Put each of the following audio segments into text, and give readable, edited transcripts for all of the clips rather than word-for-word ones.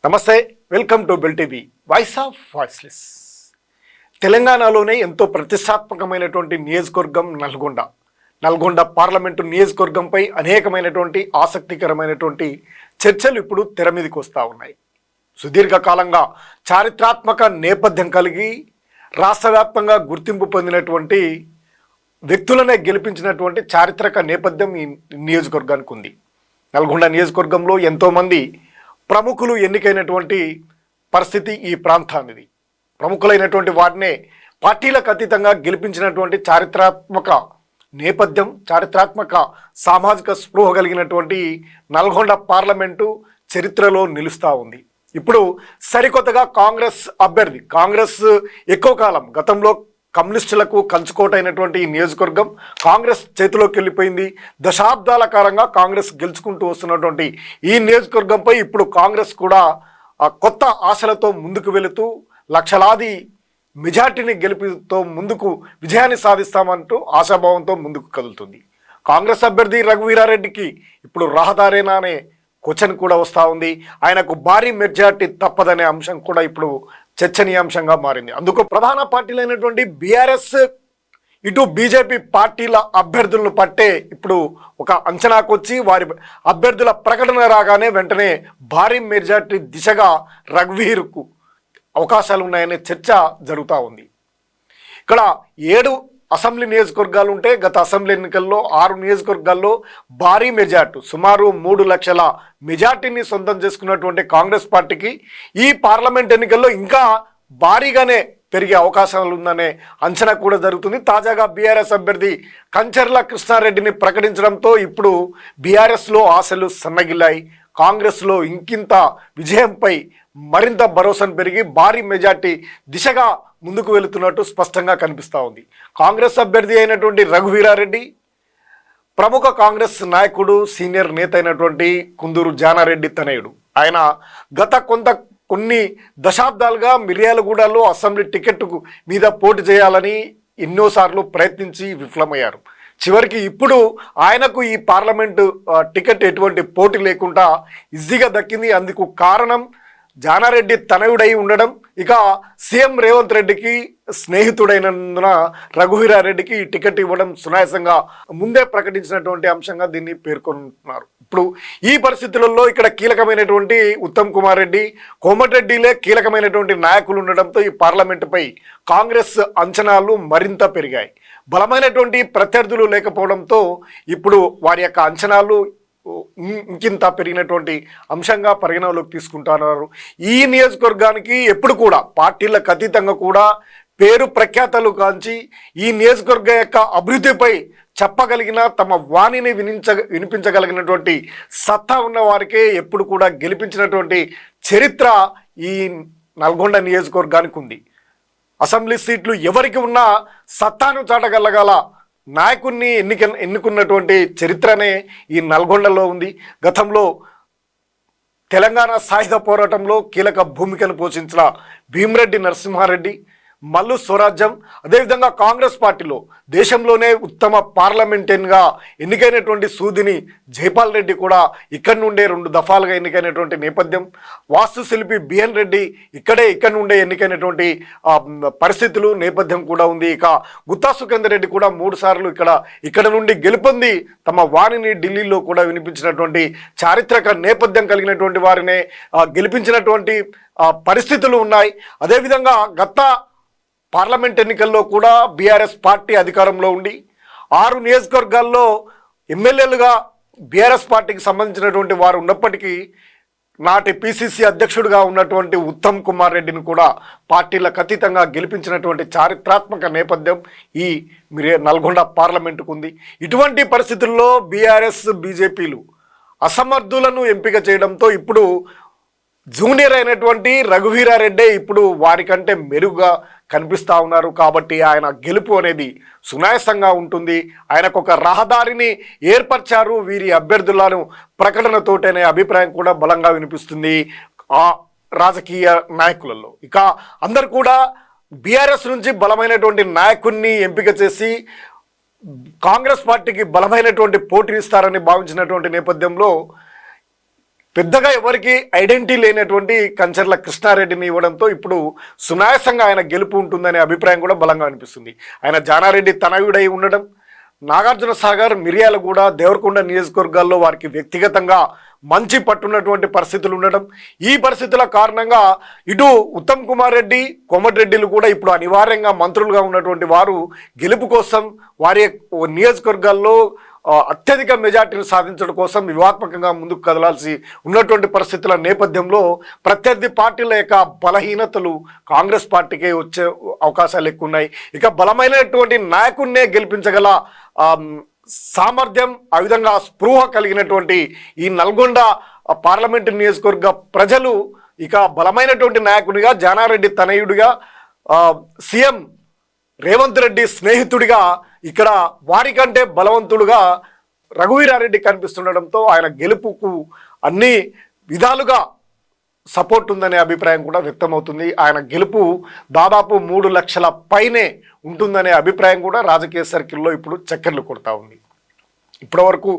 నమస్తే, welcome to bell TV voice of voiceless. తెలంగాణలోనే ఎంతో ప్రతిష్టాత్మకమైనటువంటి నియోజకవర్గం నల్గొండ పార్లమెంటు నియోజకవర్గంపై అనేకమైనటువంటి ఆసక్తికరమైనటువంటి చర్చలు ఇప్పుడు తెర మీదకి వస్తూ ఉన్నాయి. సుదీర్ఘకాలంగా చారిత్రాత్మక నేపథ్యం కలిగి రాష్ట్ర వ్యాప్తంగా గుర్తింపు పొందినటువంటి వ్యక్తులనే గెలిపించినటువంటి చారిత్రక నేపథ్యం ఈ నియోజకవర్గానికి ఉంది. నల్గొండ నియోజకవర్గంలో ఎంతోమంది ప్రముఖులు ఎన్నికైనటువంటి పరిస్థితి ఈ ప్రాంతానిది. ప్రముఖులైనటువంటి వారినే పార్టీలకు అతీతంగా గెలిపించినటువంటి చారిత్రాత్మక నేపథ్యం, చారిత్రాత్మక సామాజిక స్పృహ కలిగినటువంటి నల్గొండ పార్లమెంటు చరిత్రలో నిలుస్తూ ఉంది. ఇప్పుడు సరికొత్తగా కాంగ్రెస్ అభ్యర్థి, కాంగ్రెస్ ఎక్కువ కాలం గతంలో కమ్యూనిస్టులకు కంచుకోటైనటువంటి ఈ నియోజకవర్గం కాంగ్రెస్ చేతిలోకి వెళ్ళిపోయింది. దశాబ్దాల కాలంగా కాంగ్రెస్ గెలుచుకుంటూ వస్తున్నటువంటి ఈ నియోజకవర్గంపై ఇప్పుడు కాంగ్రెస్ కూడా కొత్త ఆశలతో ముందుకు వెళుతూ లక్షలాది మెజార్టీని గెలిపితో ముందుకు విజయాన్ని సాధిస్తామంటూ ఆశాభావంతో ముందుకు కదులుతుంది. కాంగ్రెస్ అభ్యర్థి రఘువీరారెడ్డికి ఇప్పుడు రహదారేనా అనే క్వశ్చన్ కూడా వస్తూ ఉంది. ఆయనకు భారీ మెజార్టీ తప్పదనే అంశం కూడా ఇప్పుడు చర్చనీయాంశంగా మారింది. అందుకు ప్రధాన పార్టీలైనటువంటి బీఆర్ఎస్ ఇటు బీజేపీ పార్టీల అభ్యర్థులను పట్టే ఇప్పుడు ఒక అంచనాకు వచ్చి వారి అభ్యర్థుల ప్రకటన రాగానే వెంటనే భారీ మెజార్టీ దిశగా రఘువీర్కు అవకాశాలు ఉన్నాయనే చర్చ జరుగుతూ ఉంది. ఇక్కడ 7 అసెంబ్లీ నియోజకవర్గాలు ఉంటే గత అసెంబ్లీ ఎన్నికల్లో 6 నియోజకవర్గాల్లో భారీ మెజార్టీ సుమారు 3 లక్షల మెజార్టీని సొంతం చేసుకున్నటువంటి కాంగ్రెస్ పార్టీకి ఈ పార్లమెంట్ ఎన్నికల్లో ఇంకా భారీగానే పెరిగే అవకాశాలు ఉందనే అంచనా కూడా జరుగుతుంది. తాజాగా బీఆర్ఎస్ అభ్యర్థి కంచర్ల కృష్ణారెడ్డిని ప్రకటించడంతో ఇప్పుడు బీఆర్ఎస్లో ఆశలు సన్నగిల్లాయి. కాంగ్రెస్లో ఇంకింత విజయంపై మరింత భరోసాను పెరిగి భారీ మెజార్టీ దిశగా ముందుకు వెళుతున్నట్టు స్పష్టంగా కనిపిస్తూ ఉంది. కాంగ్రెస్ అభ్యర్థి అయినటువంటి రఘువీరారెడ్డి ప్రముఖ కాంగ్రెస్ నాయకుడు, సీనియర్ నేత అయినటువంటి కుందూరు జానారెడ్డి తనయుడు. ఆయన గత కొన్ని దశాబ్దాలుగా మిర్యాలగూడలో అసెంబ్లీ టికెట్ మీద పోటీ చేయాలని ఎన్నోసార్లు ప్రయత్నించి విఫలమయ్యారు. చివరికి ఇప్పుడు ఆయనకు ఈ పార్లమెంటు టికెట్ ఎటువంటి పోటీ లేకుండా ఈజీగా దక్కింది. అందుకు కారణం జానారెడ్డి తనయుడై ఉండడం, ఇక సీఎం రేవంత్ రెడ్డికి స్నేహితుడైనందున రఘువీరారెడ్డికి ఈ టికెట్ ఇవ్వడం సునాయాసంగా ముందే ప్రకటించినటువంటి అంశంగా దీన్ని పేర్కొంటున్నారు. ఇప్పుడు ఈ పరిస్థితులలో ఇక్కడ కీలకమైనటువంటి ఉత్తమ్ కుమార్ రెడ్డి, కోమటిరెడ్డిలే కీలకమైనటువంటి నాయకులు ఉండడంతో ఈ పార్లమెంటుపై కాంగ్రెస్ అంచనాలు మరింత పెరిగాయి. బలమైనటువంటి ప్రత్యర్థులు లేకపోవడంతో ఇప్పుడు వారి యొక్క అంచనాలు ఇంకింత పెరిగినటువంటి అంశంగా పరిగణలోకి తీసుకుంటున్నారు. ఈ నియోజకవర్గానికి ఎప్పుడు కూడా పార్టీలకు అతీతంగా కూడా పేరు ప్రఖ్యాతలు కాంచి ఈ నియోజకవర్గం యొక్క అభివృద్ధిపై చెప్పగలిగిన, తమ వాణిని వినిపించగలిగినటువంటి సత్తా ఉన్న వారికే ఎప్పుడు కూడా గెలిపించినటువంటి చరిత్ర ఈ నల్గొండ నియోజకవర్గానికి ఉంది. అసెంబ్లీ సీట్లు ఎవరికి ఉన్నా సత్తాను చాటగలగల నాయకుడిని ఎన్నుకున్నటువంటి చరిత్రనే ఈ నల్గొండలో ఉంది. గతంలో తెలంగాణ సాయుధ పోరాటంలో కీలక భూమికను పోషించిన భీమిరెడ్డి నరసింహారెడ్డి, మల్లు స్వరాజ్యం, అదేవిధంగా కాంగ్రెస్ పార్టీలో దేశంలోనే ఉత్తమ పార్లమెంటేరియన్గా ఎన్నికైనటువంటి సూదిని జైపాల్ రెడ్డి కూడా ఇక్కడి నుండే 2 దఫాలుగా ఎన్నికైనటువంటి నేపథ్యం. వాస్తుశిల్పి బిఎన్ రెడ్డి ఇక్కడి నుండే ఎన్నికైనటువంటి పరిస్థితులు నేపథ్యం కూడా ఉంది. ఇక గుత్తా సుఖేందర్ రెడ్డి కూడా 3 సార్లు ఇక్కడ నుండి గెలుపొంది తమ వాణిని ఢిల్లీలో కూడా వినిపించినటువంటి చారిత్రక నేపథ్యం కలిగినటువంటి వారినే గెలిపించినటువంటి పరిస్థితులు ఉన్నాయి. అదేవిధంగా గత పార్లమెంట్ ఎన్నికల్లో కూడా బీఆర్ఎస్ పార్టీ అధికారంలో ఉండి 6 నియోజకవర్గాల్లో ఎమ్మెల్యేలుగా బీఆర్ఎస్ పార్టీకి సంబంధించినటువంటి వారు ఉన్నప్పటికీ నాటి పిసిసి అధ్యక్షుడిగా ఉన్నటువంటి ఉత్తమ్ కుమార్ రెడ్డిని కూడా పార్టీలకు అతీతంగా గెలిపించినటువంటి చారిత్రాత్మక నేపథ్యం ఈ నల్గొండ పార్లమెంటుకు ఉంది. ఇటువంటి పరిస్థితుల్లో బీఆర్ఎస్ బీజేపీలు అసమర్థులను ఎంపిక చేయడంతో ఇప్పుడు జూనియర్ అయినటువంటి రఘువీరారెడ్డి ఇప్పుడు వారికంటే మెరుగ్గా కనిపిస్తూ ఉన్నారు. కాబట్టి ఆయన గెలుపు అనేది సునాయాసంగా ఉంటుంది. ఆయనకు ఒక రహదారిని ఏర్పరిచారు వీరి అభ్యర్థులను ప్రకటనతోటనే అభిప్రాయం కూడా బలంగా వినిపిస్తుంది ఆ రాజకీయ నాయకులలో. ఇక అందరు కూడా బీఆర్ఎస్ నుంచి బలమైనటువంటి నాయకుడిని ఎంపిక చేసి కాంగ్రెస్ పార్టీకి బలమైనటువంటి పోటీనిస్తారని భావించినటువంటి నేపథ్యంలో పెద్దగా ఎవరికి ఐడెంటిటీ లేనటువంటి కంచర్ల కృష్ణారెడ్డిని ఇవ్వడంతో ఇప్పుడు సునాయాసంగా ఆయన గెలుపు ఉంటుందనే అభిప్రాయం కూడా బలంగా అనిపిస్తుంది. ఆయన జానారెడ్డి తనయుడై ఉండడం, నాగార్జున సాగర్, మిర్యాలగూడ, దేవరకొండ నియోజకవర్గాల్లో వారికి వ్యక్తిగతంగా మంచి పట్టున్నటువంటి పరిస్థితులు ఉండడం, ఈ పరిస్థితుల కారణంగా ఇటు ఉత్తమ్ కుమార్ రెడ్డి, కోమటిరెడ్డిలు కూడా ఇప్పుడు అనివార్యంగా మంత్రులుగా ఉన్నటువంటి వారు గెలుపు కోసం వారి నియోజకవర్గాల్లో అత్యధిక మెజార్టీని సాధించడం కోసం వ్యూహాత్మకంగా ముందుకు కదలాల్సి ఉన్నటువంటి పరిస్థితుల నేపథ్యంలో ప్రత్యర్థి పార్టీల యొక్క బలహీనతలు కాంగ్రెస్ పార్టీకే వచ్చే అవకాశాలు ఎక్కువ ఉన్నాయి. ఇక బలమైనటువంటి నాయకుడినే గెలిపించగల సామర్థ్యం, ఆ విధంగా స్పృహ కలిగినటువంటి ఈ నల్గొండ పార్లమెంటు నియోజకవర్గ ప్రజలు ఇక బలమైనటువంటి నాయకుడిగా, జానారెడ్డి తనయుడిగా, సీఎం రేవంత్ రెడ్డి స్నేహితుడిగా, ఇక్కడ వారికంటే బలవంతుడుగా రఘువీరారెడ్డి కనిపిస్తుండడంతో ఆయన గెలుపుకు అన్ని విధాలుగా సపోర్ట్ ఉందనే అభిప్రాయం కూడా వ్యక్తమవుతుంది. ఆయన గెలుపు దాదాపు 3 లక్షల పైనే ఉంటుందనే అభిప్రాయం కూడా రాజకీయ సర్కిల్లో ఇప్పుడు చక్కర్లు కొడతా ఉంది. ఇప్పటివరకు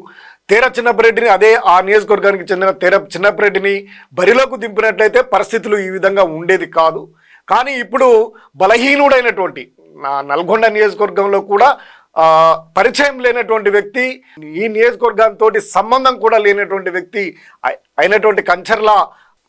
తేర చిన్నపరెడ్డిని, అదే ఆ నియోజకవర్గానికి చెందిన తేర చిన్నపరెడ్డిని బరిలోకి దింపినట్లయితే పరిస్థితులు ఈ విధంగా ఉండేది కాదు. కానీ ఇప్పుడు బలహీనుడైనటువంటి నల్గొండ నియోజకవర్గంలో కూడా పరిచయం లేనటువంటి వ్యక్తి, ఈ నియోజకవర్గంతో సంబంధం కూడా లేనటువంటి వ్యక్తి అయినటువంటి కంచర్ల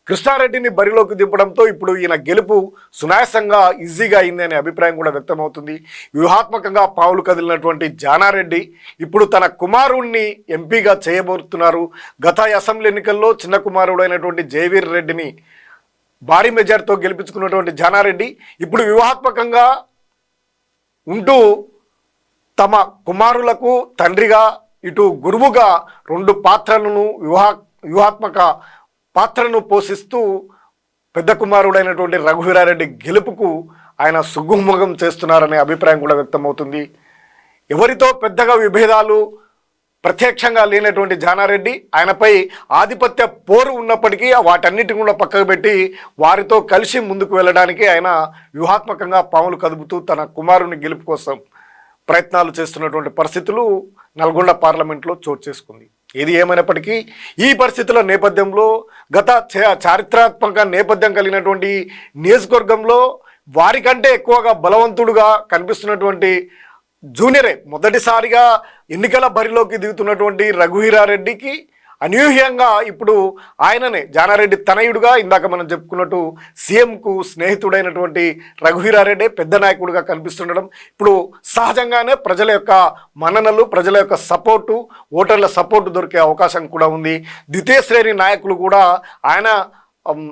కృష్ణారెడ్డిని బరిలోకి దింపడంతో ఇప్పుడు ఈయన గెలుపు సునాయాసంగా ఈజీగా అయింది అనే అభిప్రాయం కూడా వ్యక్తమవుతుంది. వ్యూహాత్మకంగా పావులు కదిలినటువంటి జానారెడ్డి ఇప్పుడు తన కుమారుణ్ణి ఎంపీగా చేయబోతున్నారు. గత అసెంబ్లీ ఎన్నికల్లో చిన్న కుమారుడు అయినటువంటి జయవీర్ రెడ్డిని భారీ మెజార్టీతో గెలిపించుకున్నటువంటి జానారెడ్డి ఇప్పుడు వ్యూహాత్మకంగా ఉంటూ తమ కుమారులకు తండ్రిగా, ఇటు గురువుగా 2 పాత్రలను వ్యూహాత్మక పాత్రను పోషిస్తూ పెద్ద కుమారుడైనటువంటి రఘువీరారెడ్డి గెలుపుకు ఆయన సుగుమగం చేస్తున్నారనే అభిప్రాయం కూడా వ్యక్తమవుతుంది. ఎవరితో పెద్దగా విభేదాలు ప్రత్యక్షంగా లేనటువంటి జానారెడ్డి ఆయనపై ఆధిపత్య పోరు ఉన్నప్పటికీ వాటన్నిటిని కూడా పక్కకు పెట్టి వారితో కలిసి ముందుకు వెళ్ళడానికి ఆయన వ్యూహాత్మకంగా పాములు కదుపుతూ తన కుమారుని గెలుపు కోసం ప్రయత్నాలు చేస్తున్నటువంటి పరిస్థితులు నల్గొండ పార్లమెంట్లో చోటు చేసుకుంది. ఏది ఏమైనప్పటికీ ఈ పరిస్థితుల నేపథ్యంలో గత చారిత్రాత్మక నేపథ్యం కలిగినటువంటి నియోజకవర్గంలో వారికంటే ఎక్కువగా బలవంతుడుగా కనిపిస్తున్నటువంటి జూనియరే మొదటిసారిగా ఎన్నికల బరిలోకి దిగుతున్నటువంటి రఘువీరారెడ్డికి అనూహ్యంగా ఇప్పుడు ఆయననే జానారెడ్డి తనయుడుగా, ఇందాక మనం చెప్పుకున్నట్టు సీఎంకు స్నేహితుడైనటువంటి రఘువీరారెడ్డి పెద్ద నాయకుడిగా కనిపిస్తుండడం ఇప్పుడు సహజంగానే ప్రజల యొక్క మన్ననలు, ప్రజల యొక్క సపోర్టు, ఓటర్ల సపోర్టు దొరికే అవకాశం కూడా ఉంది. ద్వితీయ శ్రేణి నాయకులు కూడా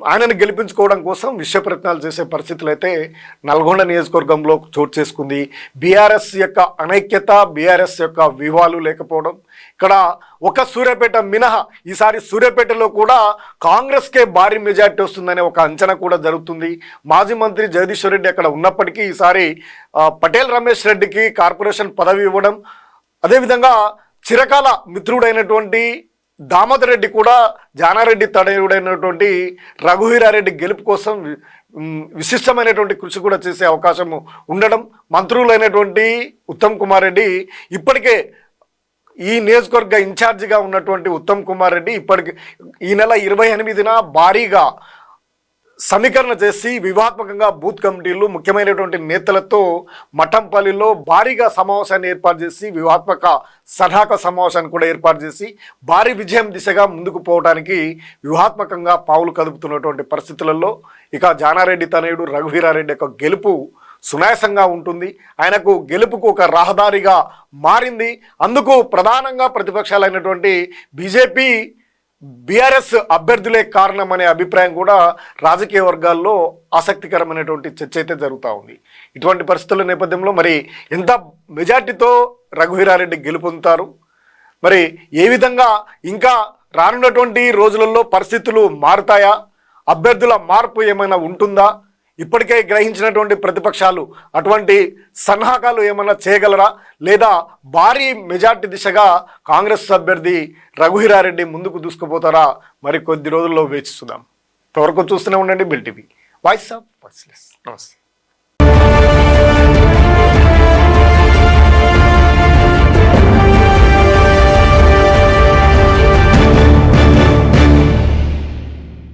ఆయనను గెలిపించుకోవడం కోసం విశ్వ ప్రయత్నాలు చేసే పరిస్థితులు అయితే నల్గొండ నియోజకవర్గంలో చోటు చేసుకుంది. బీఆర్ఎస్ యొక్క అనైక్యత, బీఆర్ఎస్ యొక్క వ్యూహాలు లేకపోవడం, ఇక్కడ ఒక సూర్యాపేట మినహా ఈసారి సూర్యాపేటలో కూడా కాంగ్రెస్కే భారీ మెజార్టీ వస్తుందనే ఒక అంచనా కూడా జరుగుతుంది. మాజీ మంత్రి జగదీశ్వర్ రెడ్డి అక్కడ ఉన్నప్పటికీ ఈసారి పటేల్ రమేష్ రెడ్డికి కార్పొరేషన్ పదవి ఇవ్వడం, అదేవిధంగా చిరకాల మిత్రుడైనటువంటి దామోదర్ రెడ్డి కూడా జానారెడ్డి తనయుడైనటువంటి రఘువీరారెడ్డి గెలుపు కోసం విశిష్టమైనటువంటి కృషి కూడా చేసే అవకాశం ఉండడం, మంత్రులైనటువంటి ఉత్తమ్ కుమార్ రెడ్డి ఇప్పటికే ఈ నియోజకవర్గ ఇన్ఛార్జిగా ఉన్నటువంటి ఉత్తమ్ కుమార్ రెడ్డి ఇప్పటికి ఈ నెల 28న భారీగా సమీకరణ చేసి వ్యూహాత్మకంగా బూత్ కమిటీలు, ముఖ్యమైనటువంటి నేతలతో మఠంపల్లిలో భారీగా సమావేశాన్ని ఏర్పాటు చేసి వ్యూహాత్మక సన్నాహక సమావేశాన్ని కూడా ఏర్పాటు చేసి భారీ విజయం దిశగా ముందుకు పోవడానికి వ్యూహాత్మకంగా పావులు కదుపుతున్నటువంటి పరిస్థితులలో ఇక జానారెడ్డి తనయుడు రఘువీరారెడ్డి యొక్క గెలుపు సునాయాసంగా ఉంటుంది. ఆయనకు గెలుపుకు ఒక రహదారిగా మారింది. అందుకు ప్రధానంగా ప్రతిపక్షాలైనటువంటి బీజేపీ, బీఆర్ఎస్ అభ్యర్థులే కారణం అనే అభిప్రాయం కూడా రాజకీయ వర్గాల్లో ఆసక్తికరమైనటువంటి చర్చ అయితే జరుగుతూ ఉంది. ఇటువంటి పరిస్థితుల నేపథ్యంలో మరి ఎంత మెజార్టీతో రఘువీరారెడ్డి గెలుపొందుతారు, మరి ఏ విధంగా ఇంకా రానున్నటువంటి రోజులలో పరిస్థితులు మారుతాయా, అభ్యర్థుల మార్పు ఏమైనా ఉంటుందా, ఇప్పటికే గ్రహించినటువంటి ప్రతిపక్షాలు అటువంటి సన్నాహకాలు ఏమైనా చేయగలరా, లేదా భారీ మెజార్టీ దిశగా కాంగ్రెస్ అభ్యర్థి రఘువీరారెడ్డి ముందుకు దూసుకుపోతారా, మరి కొద్ది రోజుల్లో వేచి చూద్దాం. ఇంతవరకు చూస్తూనే ఉండండి bill TV, voice of voiceless. నమస్తే.